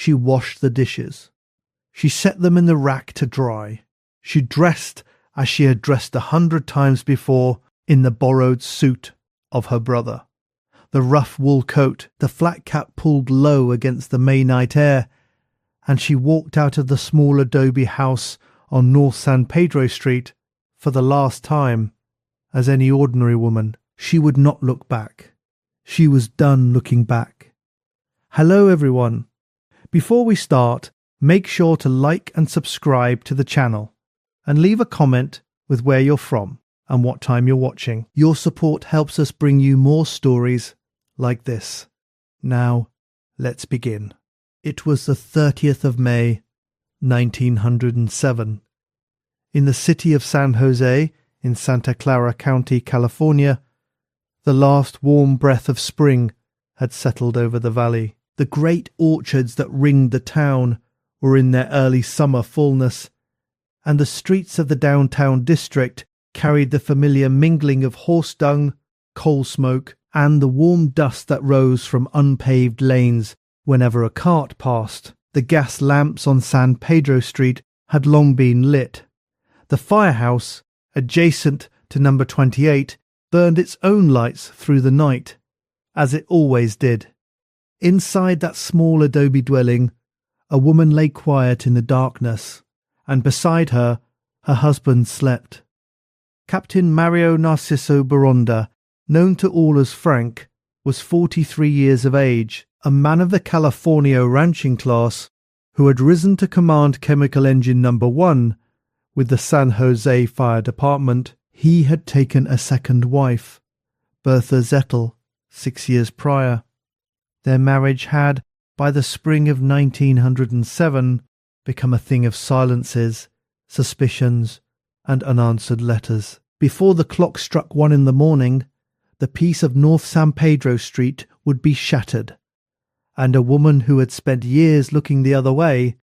She washed the dishes. She set them in the rack to dry. She dressed as she had dressed 100 times before in the borrowed suit of her brother. The rough wool coat, the flat cap pulled low against the May night air, and she walked out of the small adobe house on North San Pedro Street for the last time. As any ordinary woman, she would not look back. She was done looking back. Hello everyone. Before we start, make sure to like and subscribe to the channel and leave a comment with where you're from and what time you're watching. Your support helps us bring you more stories like this. Now, let's begin. It was the 30th of May, 1907. In the city of San Jose, in Santa Clara County, California, the last warm breath of spring had settled over the valley. The great orchards that ringed the town were in their early summer fullness, and the streets of the downtown district carried the familiar mingling of horse dung, coal smoke, and the warm dust that rose from unpaved lanes whenever a cart passed. The gas lamps on San Pedro Street had long been lit. The firehouse, adjacent to number 28, burned its own lights through the night, as it always did. Inside that small adobe dwelling, a woman lay quiet in the darkness, and beside her, her husband slept. Captain Mario Narcisso Boronda, known to all as Frank, was 43 years of age, a man of the California ranching class who had risen to command Chemical Engine No. 1 with the San Jose Fire Department. He had taken a second wife, Bertha Zettel, 6 years prior. Their marriage had, by the spring of 1907, become a thing of silences, suspicions, and unanswered letters. Before the clock struck 1 in the morning, the peace of North San Pedro Street would be shattered, and a woman who had spent years looking the other way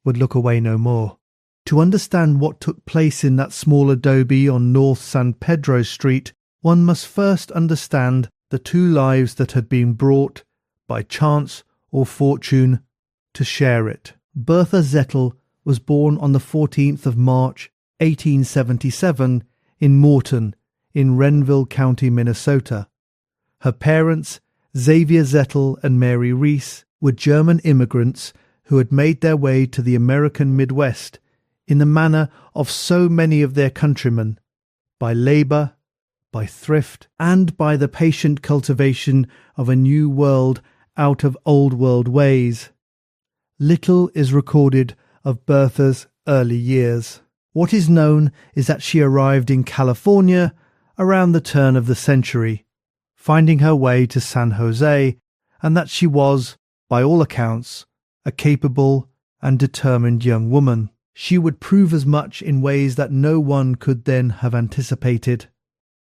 would look away no more. To understand what took place in that small adobe on North San Pedro Street, one must first understand the two lives that had been brought, by chance or fortune, to share it. Bertha Zettel was born on the 14th of March, 1877, in Morton, in Renville County, Minnesota. Her parents, Xavier Zettel and Mary Reese, were German immigrants who had made their way to the American Midwest in the manner of so many of their countrymen, by labour, by thrift, and by the patient cultivation of a new world out of old world ways. Little is recorded of Bertha's early years. What is known is that she arrived in California around the turn of the century, finding her way to San Jose, and that she was, by all accounts, a capable and determined young woman. She would prove as much in ways that no one could then have anticipated.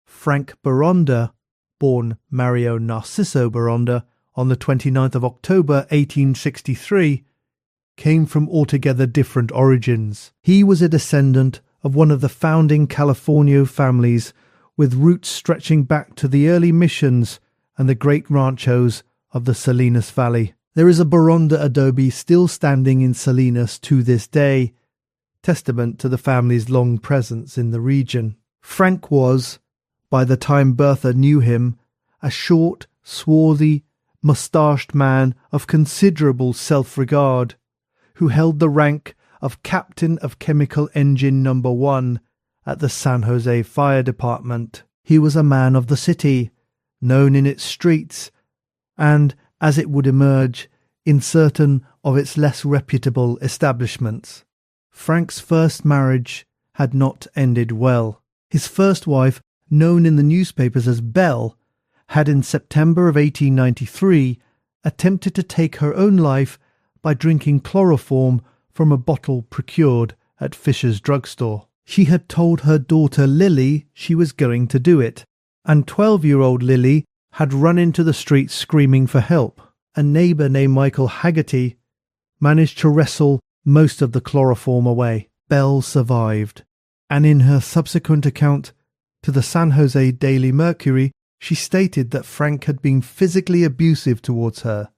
Frank Boronda, born Mario Narciso Boronda on the 29th of October 1863, came from altogether different origins. He was a descendant of one of the founding California families with roots stretching back to the early missions and the great ranchos of the Salinas Valley. There is a Boronda adobe still standing in Salinas to this day, testament to the family's long presence in the region. Frank was, by the time Bertha knew him, a short, swarthy, moustached man of considerable self-regard, who held the rank of Captain of Chemical Engine No. 1 at the San Jose Fire Department. He was a man of the city, known in its streets, and, as it would emerge, in certain of its less reputable establishments. Frank's first marriage had not ended well. His first wife, known in the newspapers as Belle, had in September of 1893 attempted to take her own life by drinking chloroform from a bottle procured at Fisher's drugstore. She had told her daughter Lily she was going to do it, and 12-year-old Lily had run into the street screaming for help. A neighbour named Michael Haggerty managed to wrestle most of the chloroform away. Belle survived, and in her subsequent account to the San Jose Daily Mercury, she stated that Frank had been physically abusive towards her,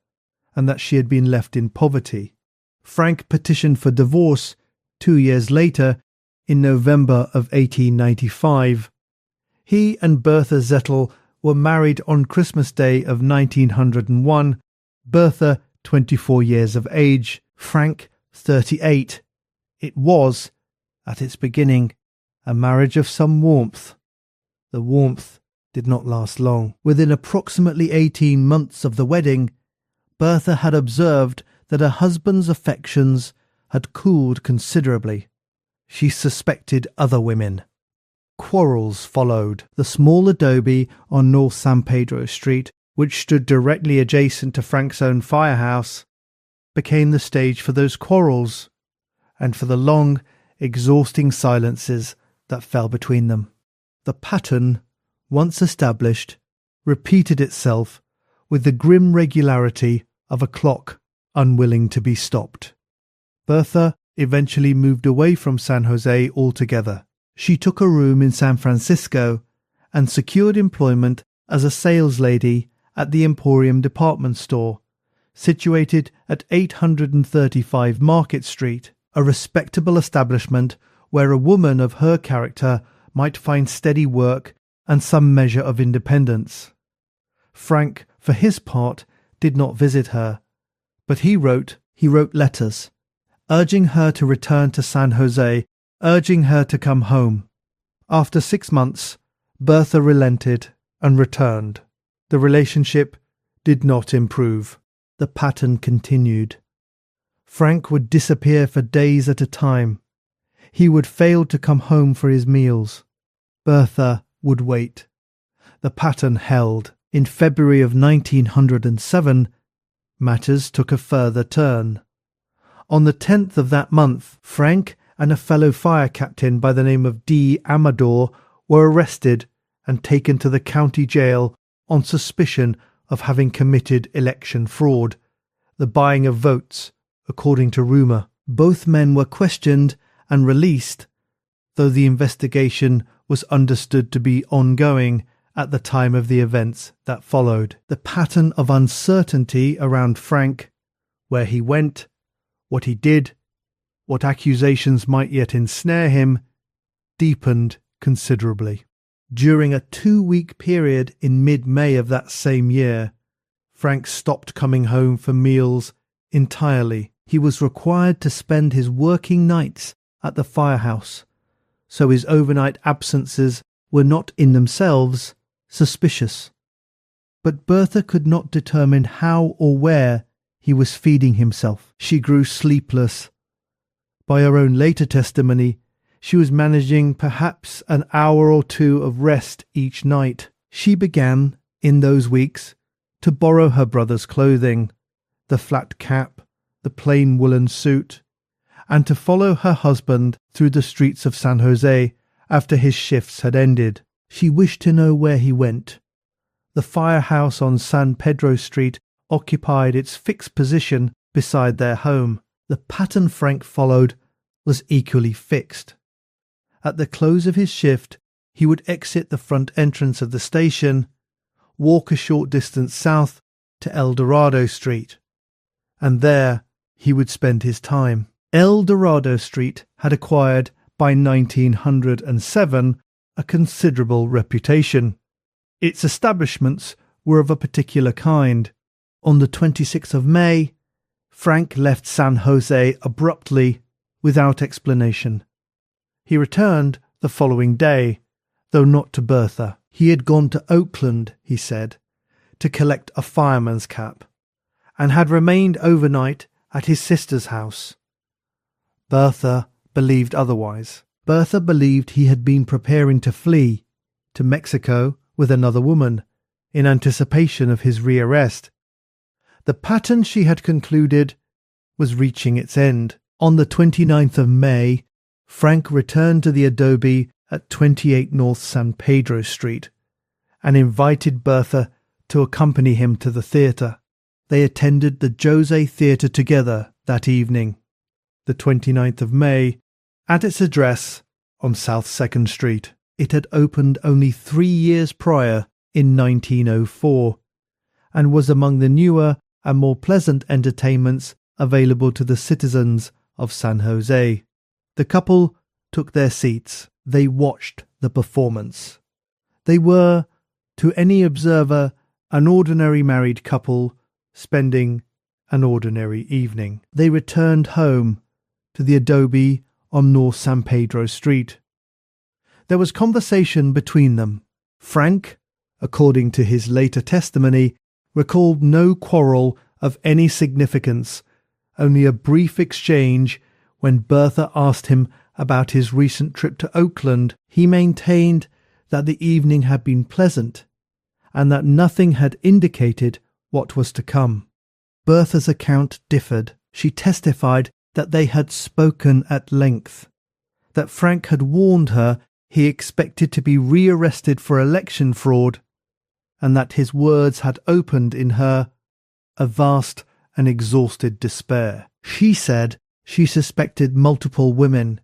and that she had been left in poverty. Frank petitioned for divorce 2 years later in November of 1895. He and Bertha Zettel were married on Christmas Day of 1901, Bertha 24 years of age, Frank 38. It was, at its beginning, a marriage of some warmth. The warmth did not last long. Within approximately 18 months of the wedding, Bertha had observed that her husband's affections had cooled considerably. She suspected other women. Quarrels followed. The small adobe on North San Pedro Street, which stood directly adjacent to Frank's own firehouse, became the stage for those quarrels, and for the long, exhausting silences that fell between them. The pattern, once established, repeated itself with the grim regularity of a clock unwilling to be stopped. Bertha eventually moved away from San Jose altogether. She took a room in San Francisco and secured employment as a saleslady at the Emporium department store, situated at 835 Market Street, a respectable establishment where a woman of her character might find steady work and some measure of independence. Frank, for his part, did not visit her, but he wrote letters, urging her to return to San Jose, urging her to come home. After 6 months, Bertha relented and returned. The relationship did not improve. The pattern continued. Frank would disappear for days at a time. He would fail to come home for his meals. Bertha would wait. The pattern held. In February of 1907, matters took a further turn. On the 10th of that month, Frank and a fellow fire captain by the name of D. Amador were arrested and taken to the county jail on suspicion of having committed election fraud, the buying of votes, according to rumour. Both men were questioned and released, though the investigation was understood to be ongoing at the time of the events that followed. The pattern of uncertainty around Frank, where he went, what he did, what accusations might yet ensnare him, deepened considerably. During a 2-week period in mid-May of that same year, Frank stopped coming home for meals entirely. He was required to spend his working nights at the firehouse, so his overnight absences were not in themselves suspicious. But Bertha could not determine how or where he was feeding himself. She grew sleepless. By her own later testimony, she was managing perhaps an hour or two of rest each night. She began, in those weeks, to borrow her brother's clothing, the flat cap, the plain woolen suit, and to follow her husband through the streets of San Jose after his shifts had ended. She wished to know where he went. The firehouse on San Pedro Street occupied its fixed position beside their home. The pattern Frank followed was equally fixed. At the close of his shift, he would exit the front entrance of the station, walk a short distance south to El Dorado Street, and there he would spend his time. El Dorado Street had acquired, by 1907, a considerable reputation. Its establishments were of a particular kind. On the 26th of May, Frank left San Jose abruptly, without explanation. He returned the following day, though not to Bertha. He had gone to Oakland, he said, to collect a fireman's cap, and had remained overnight at his sister's house. Bertha believed otherwise. Bertha believed he had been preparing to flee to Mexico with another woman, in anticipation of his rearrest. The pattern, she had concluded, was reaching its end. On the 29th of May, Frank returned to the adobe at 28 North San Pedro Street and invited Bertha to accompany him to the theatre. They attended the Jose Theatre together that evening, the 29th of May, at its address on South 2nd Street. It had opened only 3 years prior, in 1904, and was among the newer and more pleasant entertainments available to the citizens of San Jose. The couple took their seats. They watched the performance. They were, to any observer, an ordinary married couple spending an ordinary evening. They returned home to the adobe on North San Pedro Street. There was conversation between them. Frank, according to his later testimony, recalled no quarrel of any significance, only a brief exchange when Bertha asked him about his recent trip to Oakland. He maintained that the evening had been pleasant and that nothing had indicated what was to come. Bertha's account differed. She testified that they had spoken at length, that Frank had warned her he expected to be rearrested for election fraud, and that his words had opened in her a vast and exhausted despair. She said she suspected multiple women.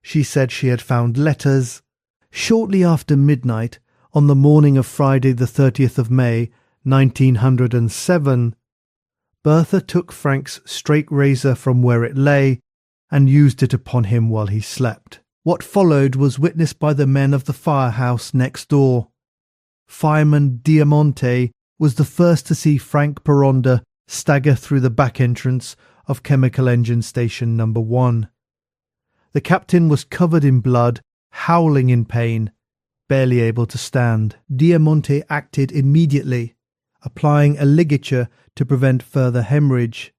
She said she had found letters. Shortly after midnight, on the morning of Friday the 30th of May, 1907, Bertha took Frank's straight razor from where it lay and used it upon him while he slept. What followed was witnessed by the men of the firehouse next door. Fireman Diamante was the first to see Frank Boronda stagger through the back entrance of Chemical Engine Station No. 1. The captain was covered in blood, howling in pain, barely able to stand. Diamante acted immediately, applying a ligature to prevent further hemorrhage.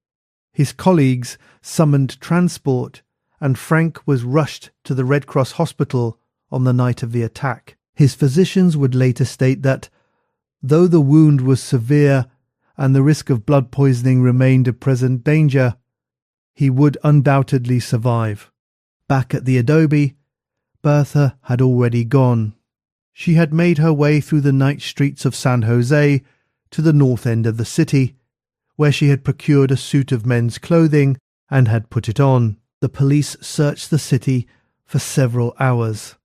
His colleagues summoned transport, and Frank was rushed to the Red Cross hospital on the night of the attack. His physicians would later state that, though the wound was severe and the risk of blood poisoning remained a present danger, he would undoubtedly survive. Back at the adobe, Bertha had already gone. She had made her way through the night streets of San Jose to the north end of the city, where she had procured a suit of men's clothing and had put it on. The police searched the city for several hours.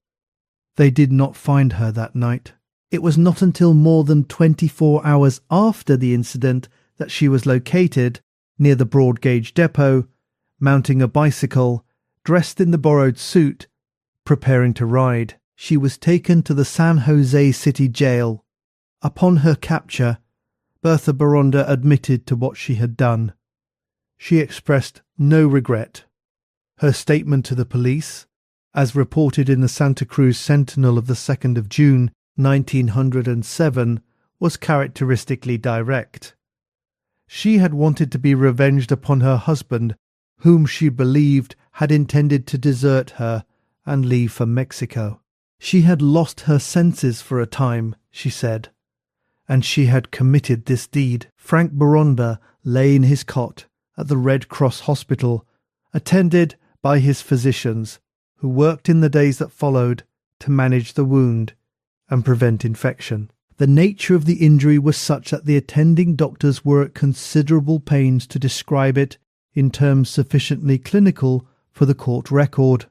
They did not find her that night. It was not until more than 24 hours after the incident that she was located near the Broad Gauge Depot, mounting a bicycle, dressed in the borrowed suit, preparing to ride. She was taken to the San Jose City Jail. Upon her capture, Bertha Boronda admitted to what she had done. She expressed no regret. Her statement to the police, as reported in the Santa Cruz Sentinel of the 2nd of June, 1907, was characteristically direct. She had wanted to be revenged upon her husband, whom she believed had intended to desert her and leave for Mexico. She had lost her senses for a time, she said, and she had committed this deed. Frank Boronda lay in his cot at the Red Cross Hospital, attended by his physicians, who worked in the days that followed to manage the wound and prevent infection. The nature of the injury was such that the attending doctors were at considerable pains to describe it in terms sufficiently clinical for the court record.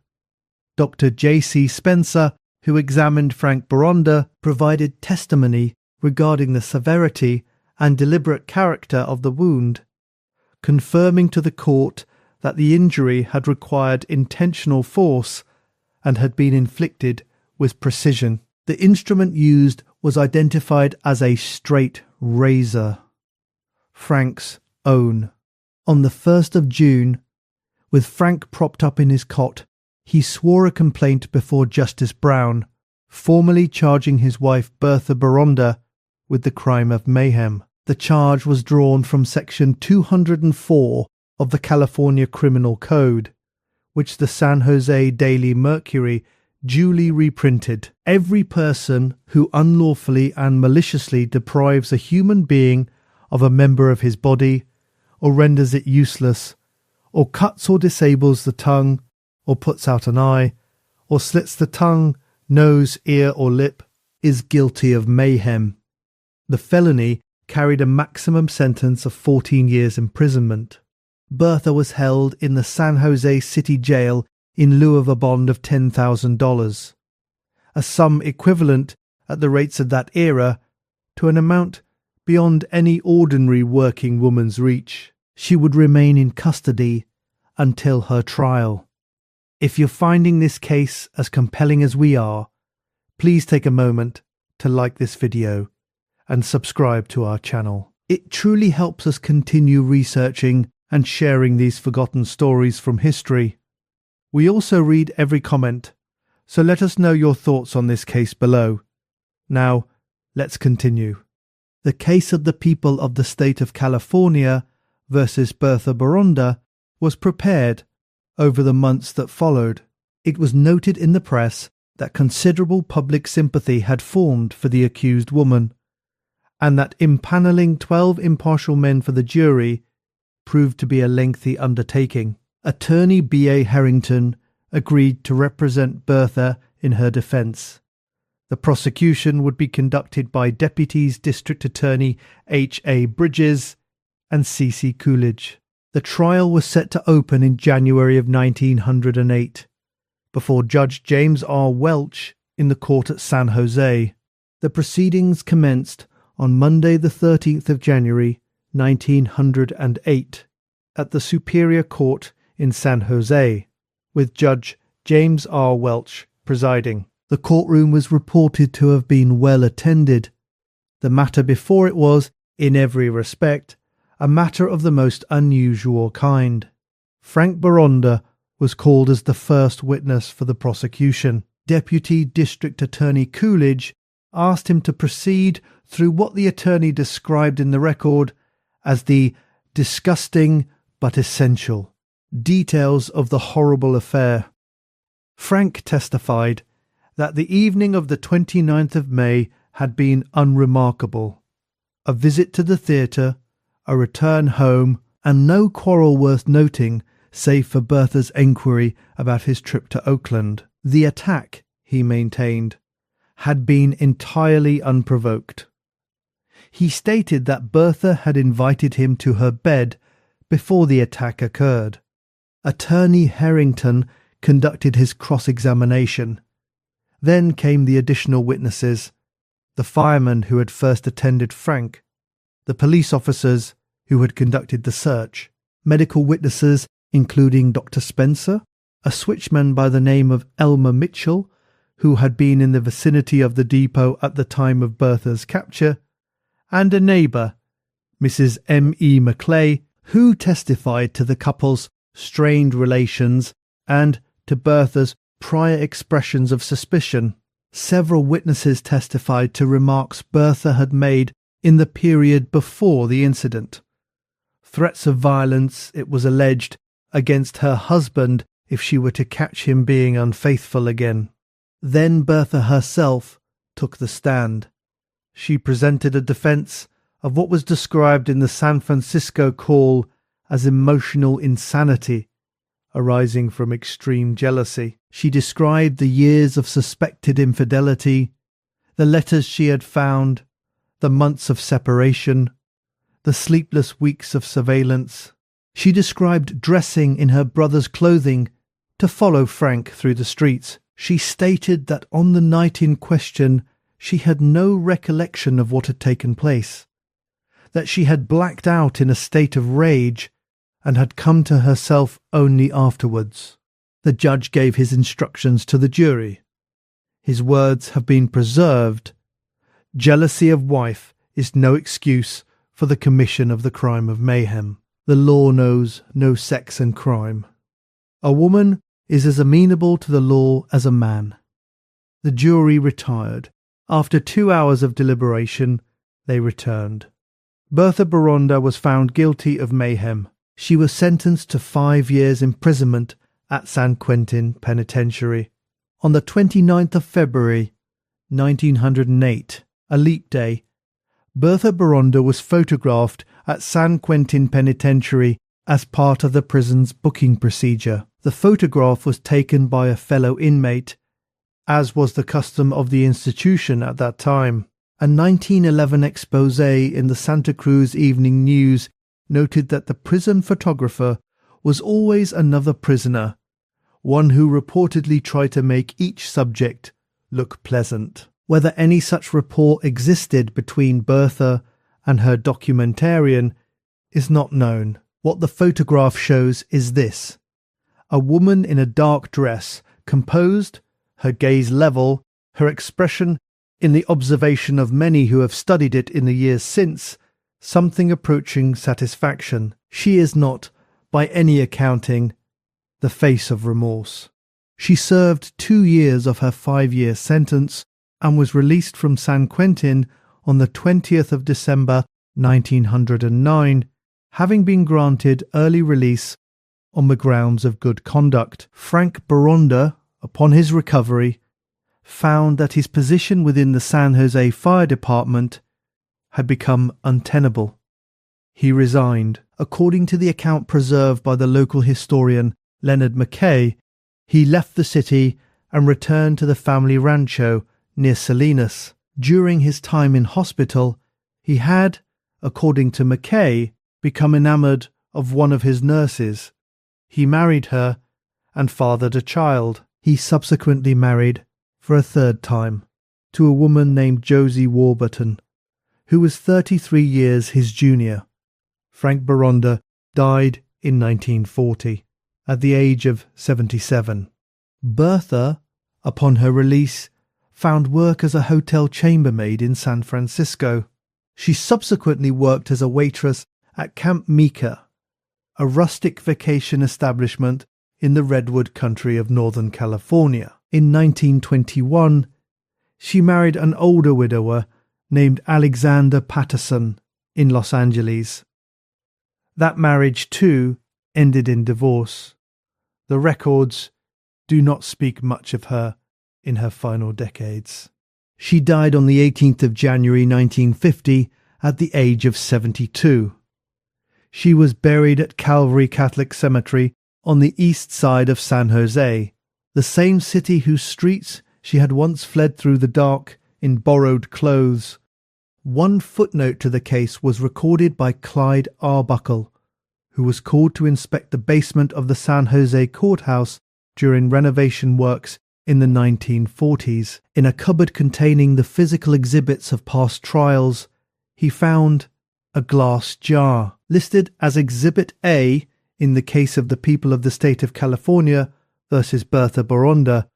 Dr. J.C. Spencer, who examined Frank Boronda, provided testimony regarding the severity and deliberate character of the wound, confirming to the court that the injury had required intentional force and had been inflicted with precision. The instrument used was identified as a straight razor, Frank's own. On the 1st of June, with Frank propped up in his cot, he swore a complaint before Justice Brown, formally charging his wife Bertha Boronda with the crime of mayhem. The charge was drawn from Section 204 of the California Criminal Code, which the San Jose Daily Mercury duly reprinted. Every person who unlawfully and maliciously deprives a human being of a member of his body, or renders it useless, or cuts or disables the tongue, or puts out an eye, or slits the tongue, nose, ear, or lip, is guilty of mayhem. The felony carried a maximum sentence of 14 years imprisonment. Bertha was held in the San Jose City Jail in lieu of a bond of $10,000, a sum equivalent, at the rates of that era, to an amount beyond any ordinary working woman's reach. she would remain in custody until her trial. If you're finding this case as compelling as we are, please take a moment to like this video and subscribe to our channel. It truly helps us continue researching and sharing these forgotten stories from history. We also read every comment, so let us know your thoughts on this case below. Now, let's continue. The case of the people of the state of California versus Bertha Boronda was prepared over the months that followed. It was noted in the press that considerable public sympathy had formed for the accused woman, and that impaneling 12 impartial men for the jury proved to be a lengthy undertaking. Attorney B.A. Harrington agreed to represent Bertha in her defense. The prosecution would be conducted by Deputies District Attorney H.A. Bridges and C.C. Coolidge. The trial was set to open in January of 1908, before Judge James R. Welch in the court at San Jose. The proceedings commenced on Monday the 13th of January 1908 at the Superior Court in San Jose, with Judge James R. Welch presiding. The courtroom was reported to have been well attended. The matter before it was, in every respect, a matter of the most unusual kind. Frank Boronda was called as the first witness for the prosecution. Deputy District Attorney Coolidge asked him to proceed through what the attorney described in the record as the disgusting but essential details of the horrible affair. Frank testified that the evening of the 29th of May had been unremarkable. A visit to the theatre, a return home, and no quarrel worth noting save for Bertha's enquiry about his trip to Oakland. The attack, he maintained, had been entirely unprovoked. He stated that Bertha had invited him to her bed before the attack occurred. Attorney Harrington conducted his cross-examination. Then came the additional witnesses, the fireman who had first attended Frank, the police officers who had conducted the search, medical witnesses including Dr. Spencer, a switchman by the name of Elmer Mitchell, who had been in the vicinity of the depot at the time of Bertha's capture, and a neighbour, Mrs. M.E. Maclay, who testified to the couple's strained relations and to Bertha's prior expressions of suspicion. Several witnesses testified to remarks Bertha had made in the period before the incident. Threats of violence, it was alleged, against her husband if she were to catch him being unfaithful again. Then Bertha herself took the stand. She presented a defense of what was described in the San Francisco call as emotional insanity, arising from extreme jealousy. She described the years of suspected infidelity, the letters she had found, the months of separation, the sleepless weeks of surveillance. She described dressing in her brother's clothing to follow Frank through the streets. She stated that on the night in question she had no recollection of what had taken place, that she had blacked out in a state of rage and had come to herself only afterwards. The judge gave his instructions to the jury. His words have been preserved. Jealousy of wife is no excuse for the commission of the crime of mayhem. The law knows no sex and crime. A woman is as amenable to the law as a man. The jury retired. After 2 hours of deliberation, they returned. Bertha Boronda was found guilty of mayhem. She was sentenced to 5 years imprisonment at San Quentin Penitentiary. On the 29th of February, 1908, a leap day, Bertha Boronda was photographed at San Quentin Penitentiary as part of the prison's booking procedure. The photograph was taken by a fellow inmate, as was the custom of the institution at that time. A 1911 expose in the Santa Cruz Evening News noted that the prison photographer was always another prisoner, one who reportedly tried to make each subject look pleasant. Whether any such rapport existed between Bertha and her documentarian is not known. What the photograph shows is this: a woman in a dark dress, composed, her gaze level, her expression, in the observation of many who have studied it in the years since, something approaching satisfaction. She is not, by any accounting, the face of remorse. She served 2 years of her 5-year sentence and was released from San Quentin on the 20th of December 1909, having been granted early release on the grounds of good conduct. Frank Boronda, upon his recovery, found that his position within the San Jose Fire Department had become untenable. He resigned. According to the account preserved by the local historian Leonard Mackay, he left the city and returned to the family rancho near Salinas. During his time in hospital, he had, according to Mackay, become enamored of one of his nurses. He married her and fathered a child. He subsequently married, for a third time, to a woman named Josie Warburton, who was 33 years his junior. Frank Boronda died in 1940, at the age of 77. Bertha, upon her release, found work as a hotel chambermaid in San Francisco. She subsequently worked as a waitress at Camp Mika, a rustic vacation establishment in the Redwood country of Northern California. In 1921, she married an older widower named Alexander Patterson in Los Angeles. That marriage, too, ended in divorce. The records do not speak much of her in her final decades. She died on the 18th of January 1950 at the age of 72. She was buried at Calvary Catholic Cemetery on the east side of San Jose, the same city whose streets she had once fled through the dark in borrowed clothes. One footnote to the case was recorded by Clyde Arbuckle, who was called to inspect the basement of the San Jose courthouse during renovation works in the 1940s. In a cupboard containing the physical exhibits of past trials, he found a glass jar, listed as Exhibit A in the case of the people of the state of California versus Bertha Boronda.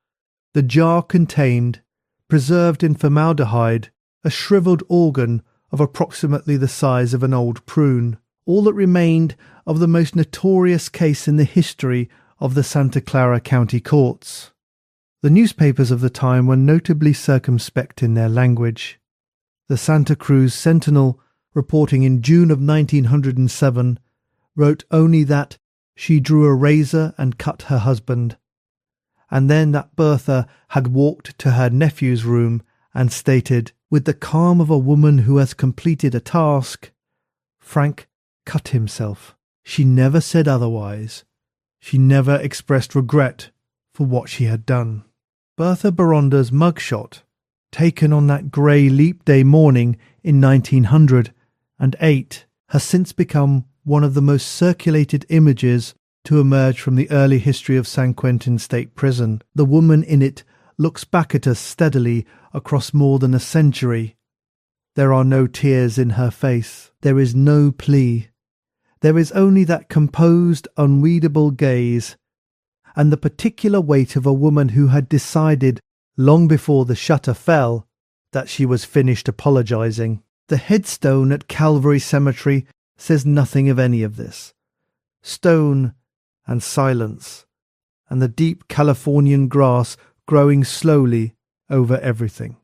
The jar contained, preserved in formaldehyde, a shriveled organ of approximately the size of an old prune, all that remained of the most notorious case in the history of the Santa Clara County courts. The newspapers of the time were notably circumspect in their language. The Santa Cruz Sentinel, reporting in June of 1907, wrote only that she drew a razor and cut her husband, and then that Bertha had walked to her nephew's room and stated, with the calm of a woman who has completed a task, Frank cut himself. She never said otherwise. She never expressed regret for what she had done. Bertha Boronda's mugshot, taken on that grey leap day morning in 1908, has since become one of the most circulated images to emerge from the early history of San Quentin State Prison. The woman in it looks back at us steadily across more than a century. There are no tears in her face. There is no plea. There is only that composed, unreadable gaze, and the particular weight of a woman who had decided, long before the shutter fell, that she was finished apologizing. The headstone at Calvary Cemetery says nothing of any of this. Stone and silence, and the deep Californian grass growing slowly over everything.